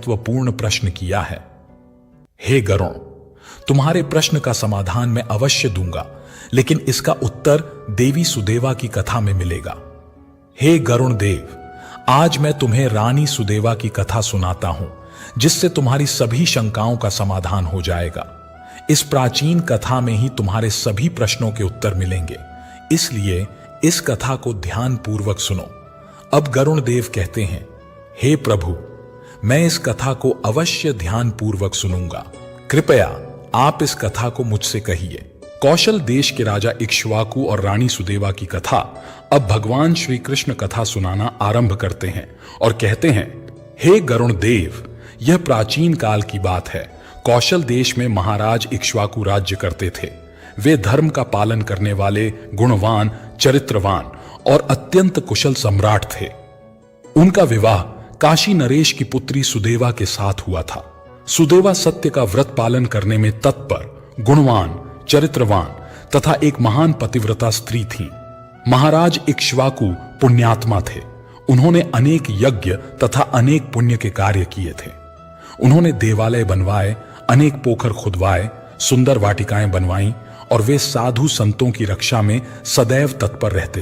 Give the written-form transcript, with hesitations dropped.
महत्वपूर्ण प्रश्न किया है। हे गरुण, तुम्हारे प्रश्न का समाधान मैं अवश्य दूंगा, लेकिन इसका उत्तर देवी सुदेवा की कथा में मिलेगा। हे गरुण देव, आज मैं तुम्हें रानी सुदेवा की कथा सुनाता हूं, जिससे तुम्हारी सभी शंकाओं का समाधान हो जाएगा। इस प्राचीन कथा में ही तुम्हारे सभी प्रश्नों के उत्तर मिलेंगे, इसलिए इस कथा को ध्यान पूर्वक सुनो। अब गरुण देव कहते हैं, हे प्रभु, मैं इस कथा को अवश्य ध्यान पूर्वक सुनूंगा। कृपया आप इस कथा को मुझसे कहिए। कौशल देश के राजा इक्ष्वाकु और रानी सुदेवा की कथा अब भगवान श्री कृष्ण कथा सुनाना आरंभ करते हैं और कहते हैं, हे गरुण देव, यह प्राचीन काल की बात है। कौशल देश में महाराज इक्ष्वाकु राज्य करते थे। वे धर्म का पालन करने वाले, गुणवान, चरित्रवान और अत्यंत कुशल सम्राट थे। उनका विवाह काशी नरेश की पुत्री सुदेवा के साथ हुआ था। सुदेवा सत्य का व्रत पालन करने में तत्पर, गुणवान, चरित्रवान तथा एक महान पतिव्रता स्त्री थी। महाराज इक्ष्वाकु पुण्यात्मा थे। उन्होंने अनेक यज्ञ तथा अनेक पुण्य के कार्य किए थे। उन्होंने देवालय बनवाए, अनेक पोखर खुदवाए, सुंदर वाटिकाएं बनवाईं और वे साधु संतों की रक्षा में सदैव तत्पर रहते थे।